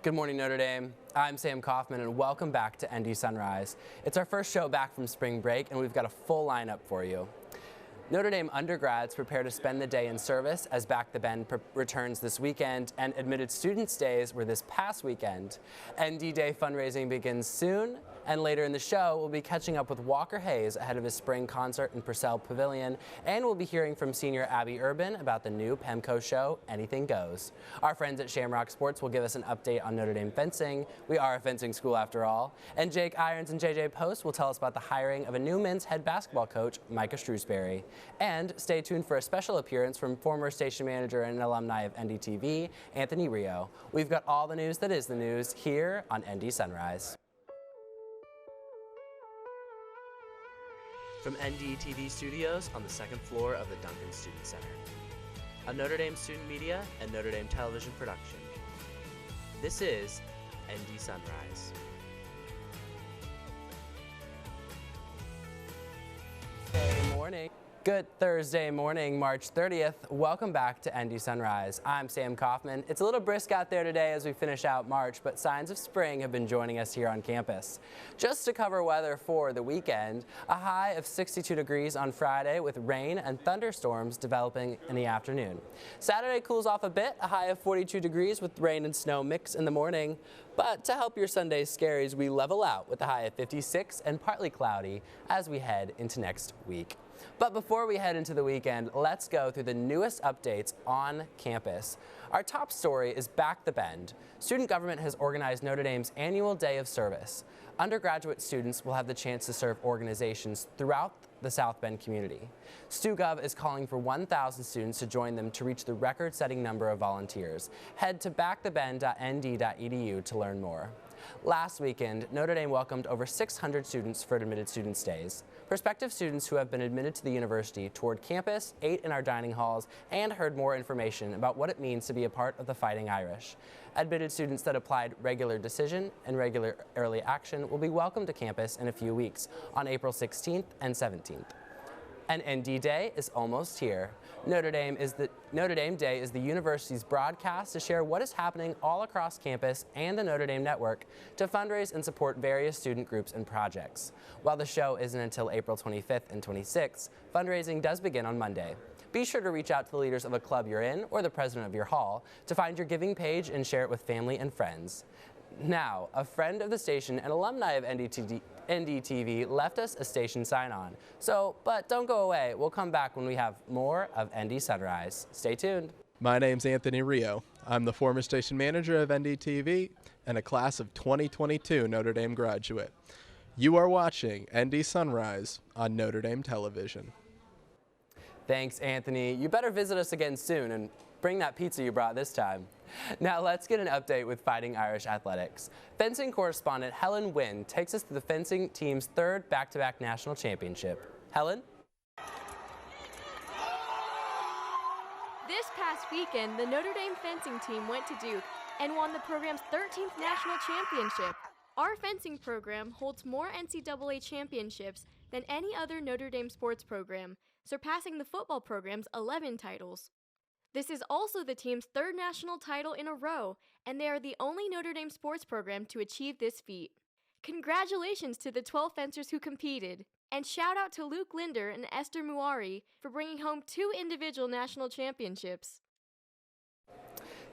Good morning, Notre Dame. I'm Sam Coffman, and welcome back to ND Sunrise. It's our first show back from spring break, and we've got a full lineup for you. Notre Dame undergrads prepare to spend the day in service as Back the Bend returns this weekend, and admitted students' days were this past weekend. ND Day fundraising begins soon, and later in the show, we'll be catching up with Walker Hayes ahead of his spring concert in Purcell Pavilion, and we'll be hearing from senior Abby Urban about the new PEMCO show, Anything Goes. Our friends at Shamrock Sports will give us an update on Notre Dame fencing. We are a fencing school after all. And Jake Irons and JJ Post will tell us about the hiring of a new men's head basketball coach, Micah Shrewsbury. And stay tuned for a special appearance from former station manager and alumni of NDTV, Anthony Rio. We've got all the news that is the news here on ND Sunrise. From NDTV Studios on the second floor of the Duncan Student Center, a Notre Dame student media and Notre Dame television production. This is ND Sunrise. Good morning. Good Thursday morning, March 30th. Welcome back to ND Sunrise. I'm Sam Coffman. It's a little brisk out there today as we finish out March, but signs of spring have been joining us here on campus. Just to cover weather for the weekend, a high of 62 degrees on Friday with rain and thunderstorms developing in the afternoon. Saturday cools off a bit, a high of 42 degrees with rain and snow mix in the morning. But to help your Sunday's scaries, we level out with a high of 56 and partly cloudy as we head into next week. But before we head into the weekend, let's go through the newest updates on campus. Our top story is Back the Bend. Student government has organized Notre Dame's annual day of service. Undergraduate students will have the chance to serve organizations throughout the South Bend community. StuGov is calling for 1,000 students to join them to reach the record-setting number of volunteers. Head to backthebend.nd.edu to learn more. Last weekend, Notre Dame welcomed over 600 students for admitted student stays. Prospective students who have been admitted to the university toured campus, ate in our dining halls, and heard more information about what it means to be a part of the Fighting Irish. Admitted students that applied regular decision and regular early action will be welcomed to campus in a few weeks on April 16th and 17th. And ND Day is almost here. Notre Dame Day is the university's broadcast to share what is happening all across campus and the Notre Dame network to fundraise and support various student groups and projects. While the show isn't until April 25th and 26th, fundraising does begin on Monday. Be sure to reach out to the leaders of a club you're in or the president of your hall to find your giving page and share it with family and friends. Now, a friend of the station and alumni of NDTV left us a station sign-on. But don't go away. We'll come back when we have more of ND Sunrise. Stay tuned. My name's Anthony Rio. I'm the former station manager of NDTV and a class of 2022 Notre Dame graduate. You are watching ND Sunrise on Notre Dame television. Thanks, Anthony. You better visit us again soon and bring that pizza you brought this time. Now let's get an update with Fighting Irish athletics. Fencing correspondent Helen Nguyen takes us to the fencing team's third back-to-back national championship. Helen? This past weekend, the Notre Dame fencing team went to Duke and won the program's 13th national championship. Our fencing program holds more NCAA championships than any other Notre Dame sports program, surpassing the football program's 11 titles. This is also the team's third national title in a row, and they are the only Notre Dame sports program to achieve this feat. Congratulations to the 12 fencers who competed, and shout out to Luke Linder and Esther Muari for bringing home 2 individual national championships.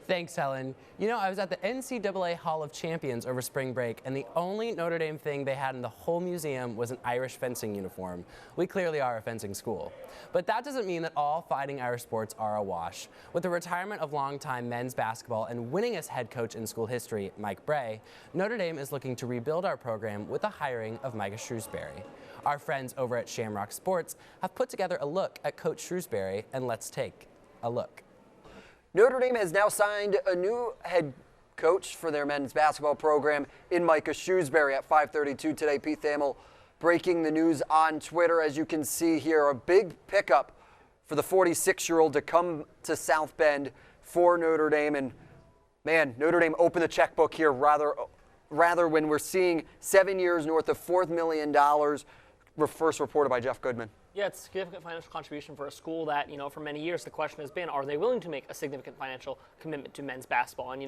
Thanks, Helen. You know, I was at the NCAA Hall of Champions over spring break, and the only Notre Dame thing they had in the whole museum was an Irish fencing uniform. We clearly are a fencing school. But that doesn't mean that all Fighting Irish sports are a wash. With the retirement of longtime men's basketball and winningest head coach in school history, Mike Bray, Notre Dame is looking to rebuild our program with the hiring of Micah Shrewsbury. Our friends over at Shamrock Sports have put together a look at Coach Shrewsbury, and let's take a look. Notre Dame has now signed a new head coach for their men's basketball program in Micah Shrewsbury at 5:32 today. Pete Thamel breaking the news on Twitter. As you can see here, a big pickup for the 46-year-old to come to South Bend for Notre Dame. And man, Notre Dame opened the checkbook here rather when we're seeing 7 years north of $4 million. First reported by Jeff Goodman. Yeah, it's a significant financial contribution for a school that, for many years the question has been, are they willing to make a significant financial commitment to men's basketball? And,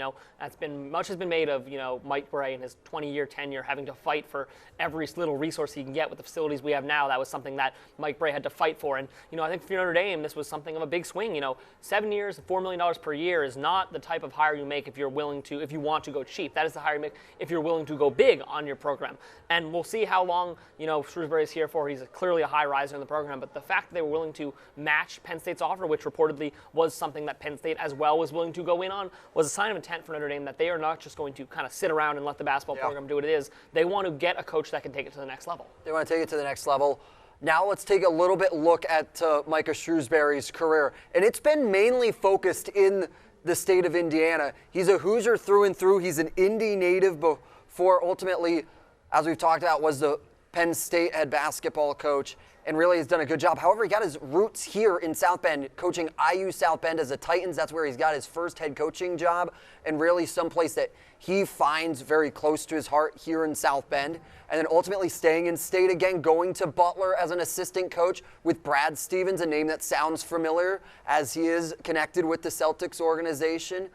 much has been made of, Mike Bray and his 20-year tenure having to fight for every little resource he can get with the facilities we have now. That was something that Mike Bray had to fight for. And, I think for Notre Dame, this was something of a big swing. 7 years, $4 million per year is not the type of hire you make if you want to go cheap. That is the hire you make if you're willing to go big on your program. And we'll see how long, Shrewsbury is here for. He's clearly a high riser in the program, but the fact that they were willing to match Penn State's offer, which reportedly was something that Penn State as well was willing to go in on, was a sign of intent for Notre Dame that they are not just going to kind of sit around and let the basketball program do what it is. They want to get a coach that can take it to the next level. They want to take it to the next level. Now let's take a little bit look at Micah Shrewsbury's career, and it's been mainly focused in the state of Indiana. He's a Hoosier through and through. He's an Indy native before ultimately, as we've talked about, was the Penn State head basketball coach, and really has done a good job. However, he got his roots here in South Bend, coaching IU South Bend as the Titans. That's where he's got his first head coaching job, and really someplace that he finds very close to his heart here in South Bend. And then ultimately staying in state again, going to Butler as an assistant coach with Brad Stevens, a name that sounds familiar as he is connected with the Celtics organization.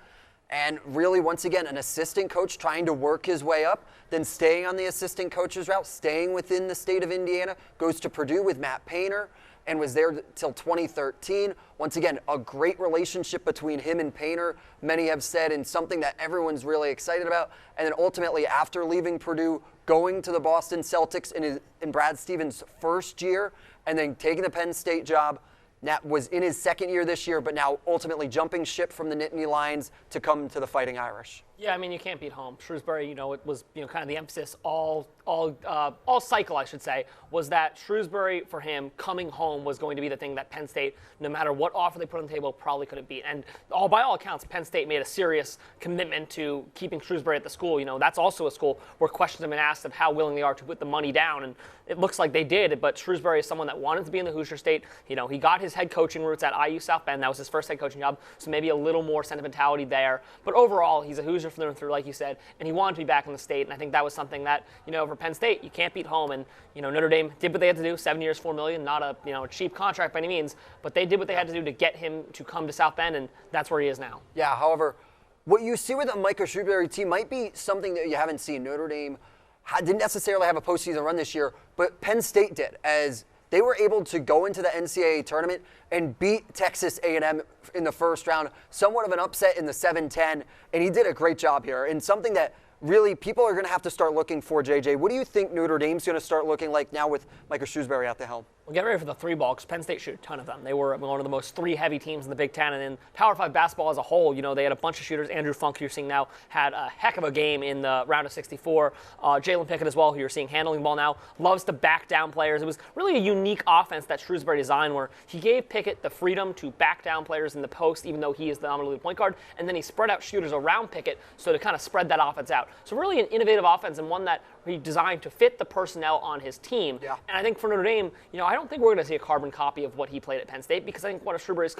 And really, once again, an assistant coach trying to work his way up, then staying on the assistant coach's route, staying within the state of Indiana, goes to Purdue with Matt Painter, and was there till 2013. Once again, a great relationship between him and Painter, many have said, and something that everyone's really excited about. And then ultimately, after leaving Purdue, going to the Boston Celtics in Brad Stevens' first year, and then taking the Penn State job. That was in his second year this year, but now ultimately jumping ship from the Nittany Lions to come to the Fighting Irish. Yeah, you can't beat home. Shrewsbury, it was, kind of the emphasis all cycle, I should say, was that Shrewsbury, for him, coming home was going to be the thing that Penn State, no matter what offer they put on the table, probably couldn't beat. And by all accounts, Penn State made a serious commitment to keeping Shrewsbury at the school. That's also a school where questions have been asked of how willing they are to put the money down, and it looks like they did. But Shrewsbury is someone that wanted to be in the Hoosier State. He got his head coaching roots at IU South Bend. That was his first head coaching job, so maybe a little more sentimentality there. But overall, he's a Hoosier through and through, like you said, and he wanted to be back in the state. And I think that was something that, for Penn State, you can't beat home. And, Notre Dame did what they had to do, 7 years, $4 million, not a, a cheap contract by any means, but they did what they had to do to get him to come to South Bend, and that's where he is now. Yeah, however, what you see with the Micah Shrewsbury team might be something that you haven't seen. Notre Dame didn't necessarily have a postseason run this year, but Penn State did, as they were able to go into the NCAA tournament and beat Texas A&M in the first round, somewhat of an upset in the 7-10, and he did a great job here. And something that really people are going to have to start looking for, JJ. What do you think Notre Dame's going to start looking like now with Micah Shrewsbury at the helm? Well, get ready for the three ball, because Penn State shoot a ton of them. They were one of the most three-heavy teams in the Big Ten, and in Power 5 basketball as a whole, they had a bunch of shooters. Andrew Funk, who you're seeing now, had a heck of a game in the round of 64. Jalen Pickett as well, who you're seeing handling the ball now, loves to back down players. It was really a unique offense that Shrewsbury designed, where he gave Pickett the freedom to back down players in the post, even though he is the dominant point guard, and then he spread out shooters around Pickett so to kind of spread that offense out. So really an innovative offense, and one that he designed to fit the personnel on his team. Yeah. And I think for Notre Dame, I don't think we're going to see a carbon copy of what he played at Penn State, because I think one of Shrewsbury's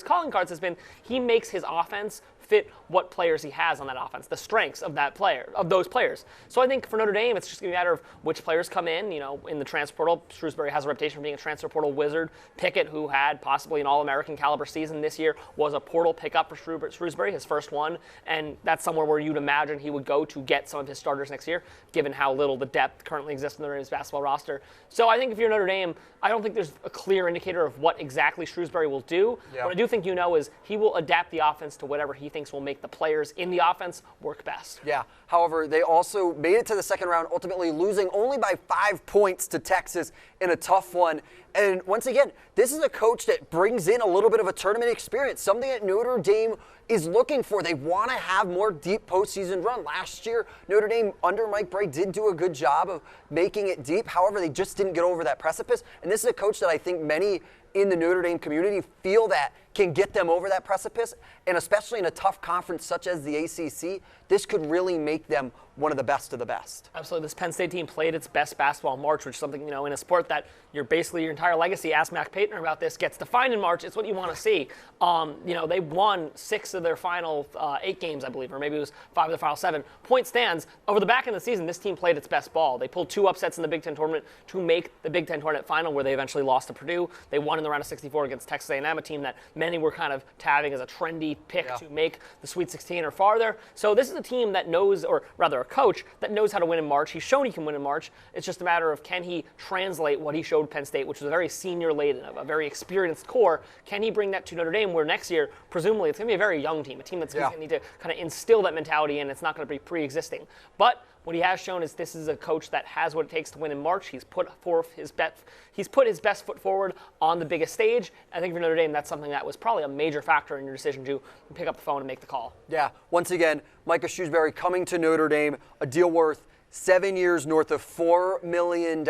calling cards has been he makes his offense fit what players he has on that offense, the strengths of those players. So I think for Notre Dame, it's just going to be a matter of which players come in, in the transfer portal. Shrewsbury has a reputation for being a transfer portal wizard. Pickett, who had possibly an All-American caliber season this year, was a portal pickup for Shrewsbury, his first one, and that's somewhere where you'd imagine he would go to get some of his starters next year, given how little the depth currently exists in Notre Dame's basketball roster. So I think if you're Notre Dame, I don't think there's a clear indicator of what exactly Shrewsbury will do. Yeah. What I do think is he will adapt the offense to whatever he thinks will make the players in the offense work best. Yeah. However, they also made it to the second round, ultimately losing only by 5 points to Texas in a tough one. And once again, this is a coach that brings in a little bit of a tournament experience, something that Notre Dame is looking for. They want to have more deep postseason run. Last year, Notre Dame under Mike Bray did do a good job of making it deep. However, they just didn't get over that precipice. And this is a coach that I think many in the Notre Dame community feel that can get them over that precipice, and especially in a tough conference such as the ACC, this could really make them one of the best of the best. Absolutely. This Penn State team played its best basketball in March, which is something, in a sport that you're basically your entire legacy, ask Mac Payton about this, gets defined in March. It's what you want to see. They won 6 of their final 8 games, I believe, or maybe it was 5 of their final 7. Point stands, over the back end of the season, this team played its best ball. They pulled 2 upsets in the Big Ten tournament to make the Big Ten tournament final, where they eventually lost to Purdue. They won in the round of 64 against Texas A&M, a team that many were kind of touting as a trendy pick to make the Sweet 16 or farther. So this is a team that knows, or rather a coach that knows how to win in March. He's shown he can win in March. It's just a matter of, can he translate what he showed Penn State, which was a very senior-laden, a very experienced core. Can he bring that to Notre Dame, where next year, presumably, it's going to be a very young team, a team that's going to need to kind of instill that mentality in. It's not going to be pre-existing. But what he has shown is this is a coach that has what it takes to win in March. He's put his best foot forward on the biggest stage. I think for Notre Dame, that's something that was probably a major factor in your decision to pick up the phone and make the call. Yeah, once again, Micah Shrewsbury coming to Notre Dame, a deal worth 7 years, north of $4 million.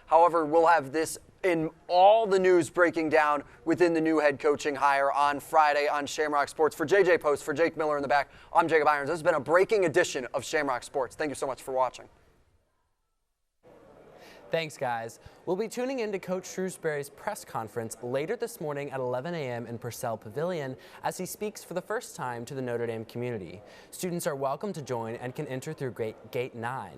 However, we'll have this in all the news breaking down within the new head coaching hire on Friday on Shamrock Sports. For JJ Post, for Jake Miller in the back, I'm Jacob Irons. This has been a breaking edition of Shamrock Sports. Thank you so much for watching. Thanks, guys. We'll be tuning in to Coach Shrewsbury's press conference later this morning at 11 a.m. in Purcell Pavilion as he speaks for the first time to the Notre Dame community. Students are welcome to join and can enter through Gate 9.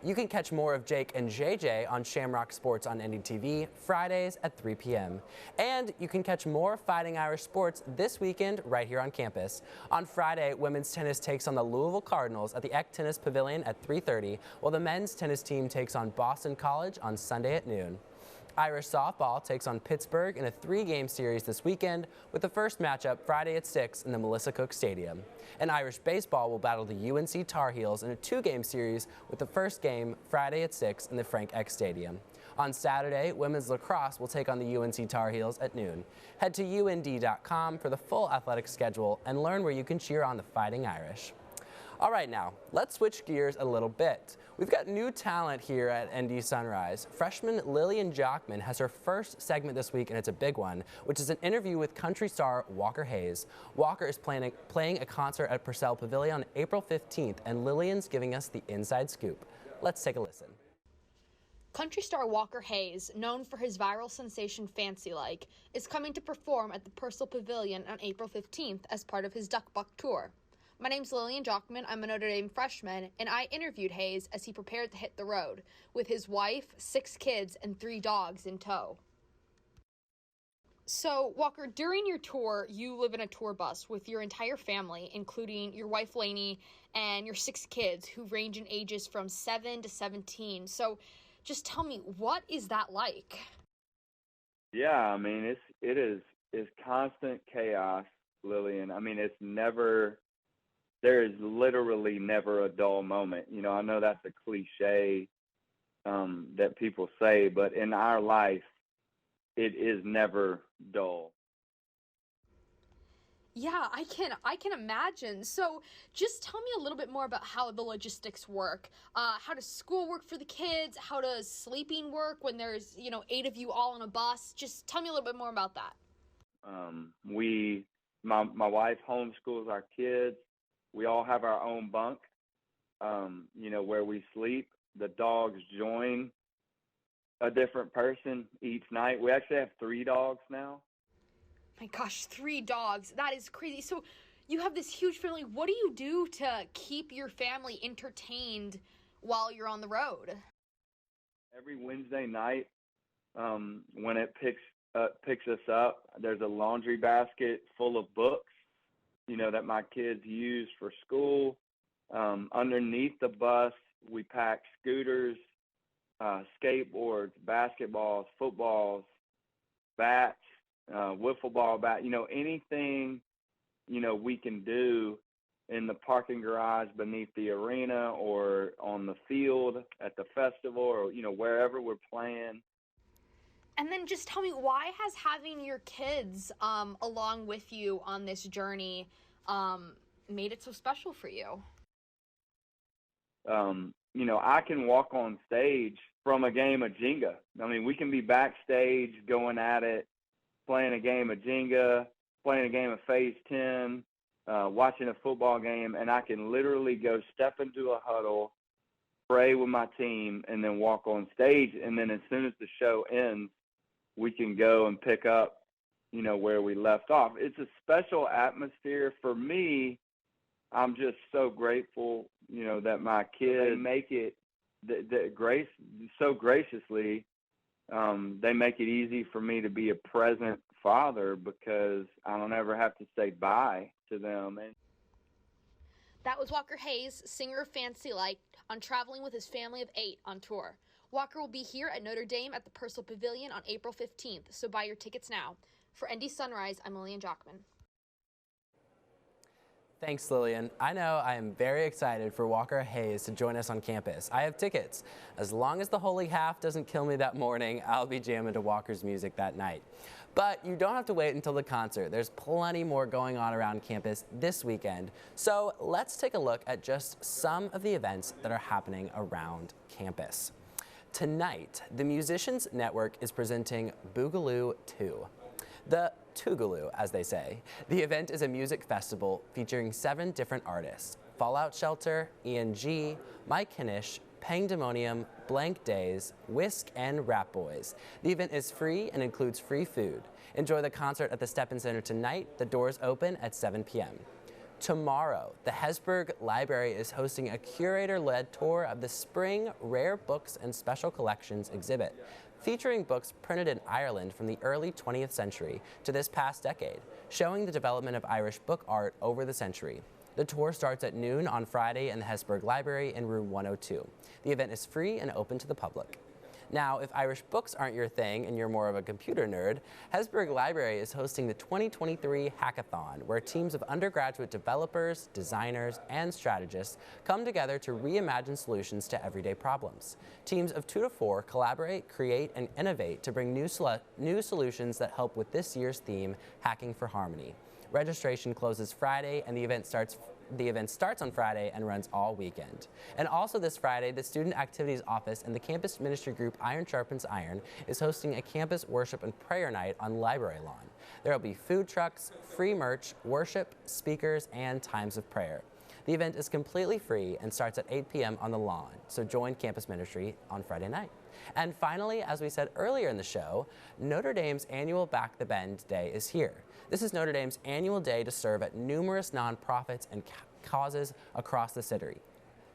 You can catch more of Jake and JJ on Shamrock Sports on NDTV Fridays at 3 p.m. And you can catch more Fighting Irish sports this weekend right here on campus. On Friday, women's tennis takes on the Louisville Cardinals at the Eck Tennis Pavilion at 3:30, while the men's tennis team takes on Boston College on Sunday at noon. Irish softball takes on Pittsburgh in a 3-game series this weekend, with the first matchup Friday at 6 in the Melissa Cook Stadium. And Irish baseball will battle the UNC Tar Heels in a 2-game series, with the first game Friday at 6 in the Frank Eck Stadium. On Saturday, women's lacrosse will take on the UNC Tar Heels at noon. Head to UND.com for the full athletic schedule and learn where you can cheer on the Fighting Irish. All right, now, let's switch gears a little bit. We've got new talent here at ND Sunrise. Freshman Lilian Jochman has her first segment this week, and it's a big one, which is an interview with country star Walker Hayes. Walker is playing a concert at Purcell Pavilion on April 15th, and Lilian's giving us the inside scoop. Let's take a listen. Country star Walker Hayes, known for his viral sensation Fancy Like, is coming to perform at the Purcell Pavilion on April 15th as part of his Duck Buck tour. My name's Lilian Jochman, I'm a Notre Dame freshman, and I interviewed Hayes as he prepared to hit the road, with his wife, 6 kids, and 3 dogs in tow. So, Walker, during your tour, you live in a tour bus with your entire family, including your wife Lainey and your 6 kids, who range in ages from 7 to 17. So, just tell me, what is that like? Yeah, I mean, it's constant chaos, Lillian. I mean, there is literally never a dull moment. You know, I know that's a cliche that people say, but in our life, it is never dull. Yeah, I can imagine. So just tell me a little bit more about how the logistics work. How does school work for the kids? How does sleeping work when there's, 8 of you all on a bus? Just tell me a little bit more about that. My wife homeschools our kids. We all have our own bunk, where we sleep. The dogs join a different person each night. We actually have 3 dogs now. My gosh, 3 dogs. That is crazy. So you have this huge family. What do you do to keep your family entertained while you're on the road? Every Wednesday night, when it picks us up, there's a laundry basket full of books, that my kids use for school. Underneath the bus, we pack scooters, skateboards, basketballs, footballs, bats, wiffle ball bat, anything, we can do in the parking garage beneath the arena or on the field at the festival or, wherever we're playing. And then just tell me, why has having your kids along with you on this journey made it so special for you? I can walk on stage from a game of Jenga. I mean, we can be backstage going at it, playing a game of Jenga, playing a game of Phase 10, watching a football game, and I can literally go step into a huddle, pray with my team, and then walk on stage. And then as soon as the show ends, we can go and pick up, where we left off. It's a special atmosphere. For me, I'm just so grateful, that my kids make it so graciously. They make it easy for me to be a present father because I don't ever have to say bye to them. That was Walker Hayes, singer of Fancy Like, on Traveling with his family of 8 on tour. Walker will be here at Notre Dame at the Purcell Pavilion on April 15th, so buy your tickets now. For ND Sunrise, I'm Lilian Jochman. Thanks, Lillian. I know I am very excited for Walker Hayes to join us on campus. I have tickets. As long as the holy half doesn't kill me that morning, I'll be jamming to Walker's music that night. But you don't have to wait until the concert. There's plenty more going on around campus this weekend. So let's take a look at just some of the events that are happening around campus. Tonight, the Musicians Network is presenting Boogaloo 2. The Toogaloo, as they say. The event is a music festival featuring 7 different artists: Fallout Shelter, Ian G, Mike Kinish, Pangdemonium, Blank Days, Whisk, and Rap Boys. The event is free and includes free food. Enjoy the concert at the Steppen Center tonight. The doors open at 7 p.m. Tomorrow, the Hesburgh Library is hosting a curator-led tour of the Spring Rare Books and Special Collections exhibit, featuring books printed in Ireland from the early 20th century to this past decade, showing the development of Irish book art over the century. The tour starts at noon on Friday in the Hesburgh Library in room 102. The event is free and open to the public. Now, if Irish books aren't your thing and you're more of a computer nerd, Hesburgh Library is hosting the 2023 Hackathon, where teams of undergraduate developers, designers, and strategists come together to reimagine solutions to everyday problems. Teams of 2 to 4 collaborate, create, and innovate to bring new solutions that help with this year's theme, Hacking for Harmony. Registration closes Friday, and the event starts on Friday and runs all weekend. And also this Friday, the Student Activities Office and the campus ministry group Iron Sharpens Iron is hosting a campus worship and prayer night on Library Lawn. There will be food trucks, free merch, worship, speakers, and times of prayer. The event is completely free and starts at 8 p.m. on the lawn, so join campus ministry on Friday night. And finally, as we said earlier in the show, Notre Dame's annual Back the Bend Day is here. This is Notre Dame's annual day to serve at numerous nonprofits and causes across the city.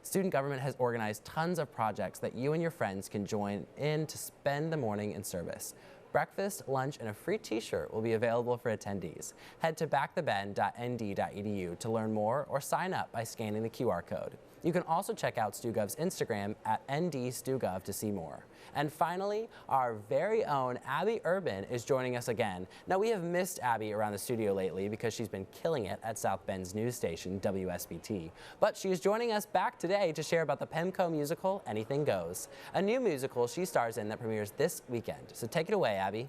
Student government has organized tons of projects that you and your friends can join in to spend the morning in service. Breakfast, lunch, and a free t-shirt will be available for attendees. Head to backthebend.nd.edu to learn more or sign up by scanning the QR code. You can also check out StuGov's Instagram at ndstugov to see more. And finally, our very own Abby Urban is joining us again. Now, we have missed Abby around the studio lately because she's been killing it at South Bend's news station, WSBT. But she is joining us back today to share about the PEMCO musical, Anything Goes, a new musical she stars in that premieres this weekend. So take it away, Abby.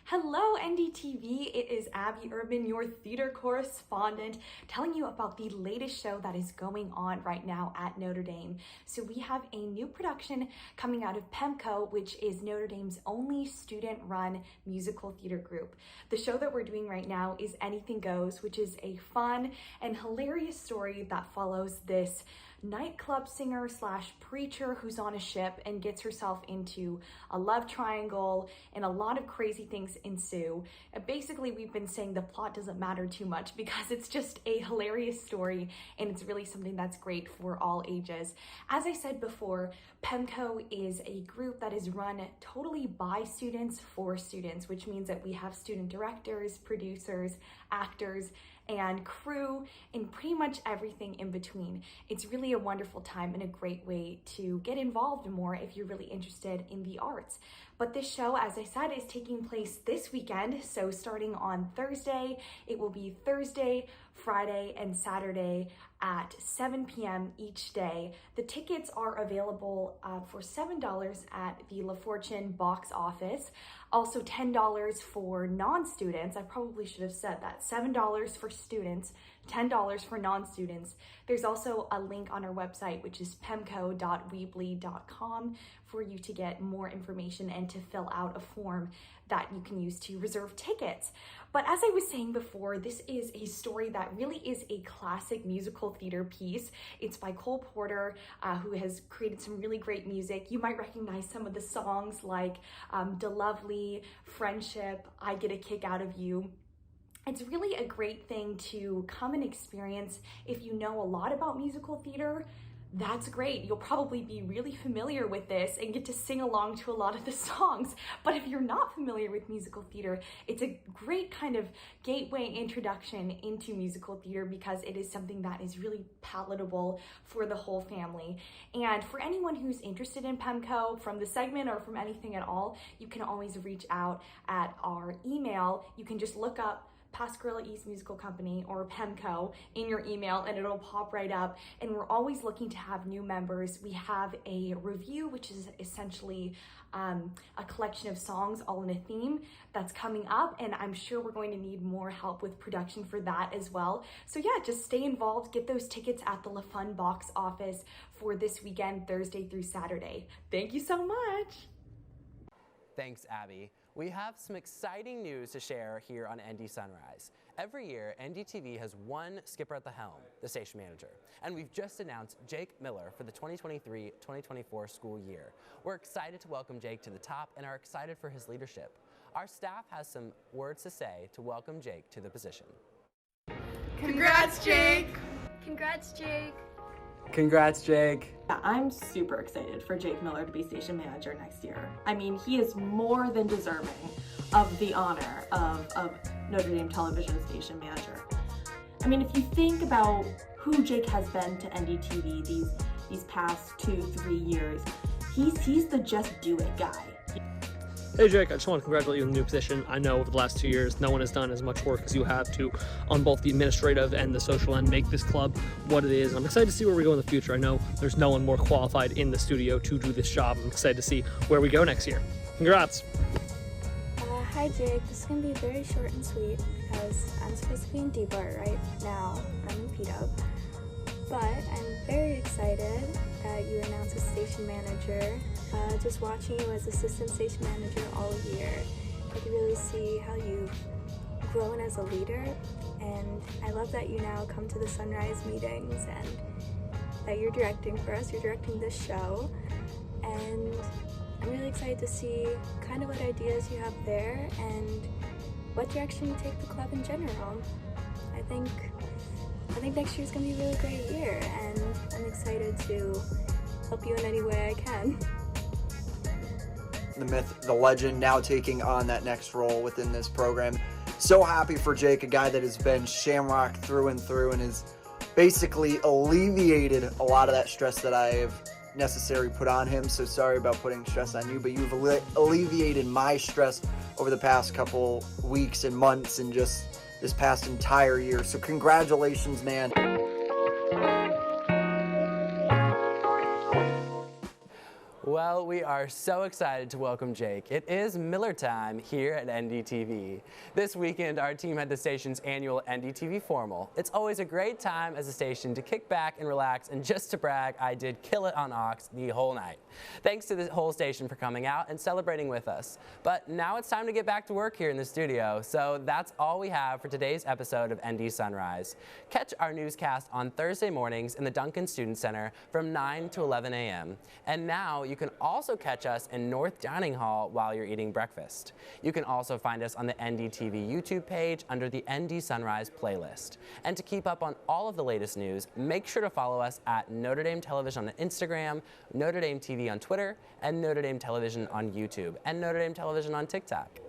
Hello NDTV, it is Abby Urban, your theater correspondent, telling you about the latest show that is going on right now at Notre Dame. So we have a new production coming out of PEMCO, which is Notre Dame's only student-run musical theater group. The show that we're doing right now is Anything Goes, which is a fun and hilarious story that follows this nightclub singer slash preacher who's on a ship and gets herself into a love triangle, and a lot of crazy things ensue. Basically, we've been saying the plot doesn't matter too much because it's just a hilarious story, and it's really something that's great for all ages. As I said before, PEMCO is a group that is run totally by students for students, which means that we have student directors, producers, actors, and crew, and pretty much everything in between. It's really a wonderful time and a great way to get involved more if you're really interested in the arts. But this show, as I said, is taking place this weekend. So starting on Thursday, it will be Thursday, Friday, and Saturday at 7 p.m. each day. The tickets are available for $7 at the La Fortune box office. Also $10 for non-students. I probably should have said that. $7 for students, $10 for non-students. There's also a link on our website, which is pemco.weebly.com, for you to get more information and to fill out a form that you can use to reserve tickets. But as I was saying before, this is a story that really is a classic musical theater piece. It's by Cole Porter, who has created some really great music. You might recognize some of the songs like "De Lovely," "Friendship," "I Get a Kick Out of You." It's really a great thing to come and experience. If you know a lot about musical theater, that's great. You'll probably be really familiar with this and get to sing along to a lot of the songs. But if you're not familiar with musical theater, it's a great kind of gateway introduction into musical theater because it is something that is really palatable for the whole family. And for anyone who's interested in PEMCO from the segment or from anything at all, you can always reach out at our email. You can just look up Pascagoula East Musical Company or PEMCO in your email and it'll pop right up. And we're always looking to have new members. We have a review, which is essentially a collection of songs all in a theme that's coming up, and I'm sure we're going to need more help with production for that as well. So yeah, just stay involved, get those tickets at the La Fun box office for this weekend, Thursday through Saturday. Thank you so much. Thanks, Abby. We have some exciting news to share here on ND Sunrise. Every year, NDTV has one skipper at the helm, the station manager. And we've just announced Jake Miller for the 2023-2024 school year. We're excited to welcome Jake to the top and are excited for his leadership. Our staff has some words to say to welcome Jake to the position. Congrats, Jake! Congrats, Jake! Congrats, Jake. I'm super excited for Jake Miller to be station manager next year. I mean, he is more than deserving of the honor of Notre Dame television station manager. I mean, if you think about who Jake has been to NDTV these past 2-3 years, he's the just do it guy. Hey Jake, I just want to congratulate you on the new position. I know over the last 2 years, no one has done as much work as you have to, on both the administrative and the social end, make this club what it is. I'm excited to see where we go in the future. I know there's no one more qualified in the studio to do this job. I'm excited to see where we go next year. Congrats. Hi Jake, this is going to be very short and sweet because I'm supposed to be in D-Bart right now. I'm in P-Dub. But I'm very excited that you were announced as station manager. Just watching you as assistant station manager all year, I can really see how you've grown as a leader, and I love that you now come to the Sunrise meetings and that you're directing for us. You're directing this show, and I'm really excited to see kind of what ideas you have there and what direction you take the club in general. I think next year's going to be a really great year, and I'm excited to help you in any way I can. The myth, the legend, now taking on that next role within this program. So happy for Jake, a guy that has been Shamrock through and through and has basically alleviated a lot of that stress that I have necessarily put on him. So sorry about putting stress on you, but you've alleviated my stress over the past couple weeks and months and just this past entire year. So congratulations, man. Well, we are so excited to welcome Jake. It is Miller time here at NDTV. This weekend, our team had the station's annual NDTV Formal. It's always a great time as a station to kick back and relax, and just to brag, I did kill it on Aux the whole night. Thanks to the whole station for coming out and celebrating with us. But now it's time to get back to work here in the studio, so that's all we have for today's episode of ND Sunrise. Catch our newscast on Thursday mornings in the Duncan Student Center from 9 to 11 a.m. And now you can also catch us in North Dining Hall while you're eating breakfast. You can also find us on the NDTV YouTube page under the ND Sunrise playlist. And to keep up on all of the latest news, make sure to follow us at Notre Dame Television on Instagram, Notre Dame TV on Twitter, and Notre Dame Television on YouTube, and Notre Dame Television on TikTok.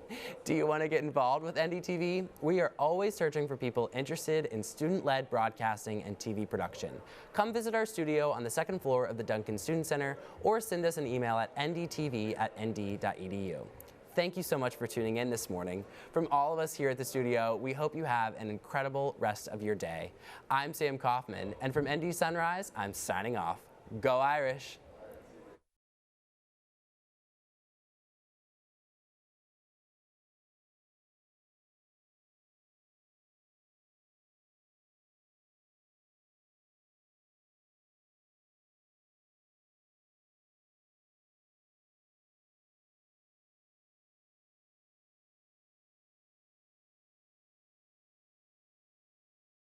Do you want to get involved with NDTV? We are always searching for people interested in student-led broadcasting and TV production. Come visit our studio on the second floor of the Duncan Student Center or send us an email at ndtv@nd.edu. thank you so much for tuning in this morning. From all of us here at the studio, we hope you have an incredible rest of your day. I'm Sam Coffman, and from ND Sunrise, I'm signing off. Go Irish!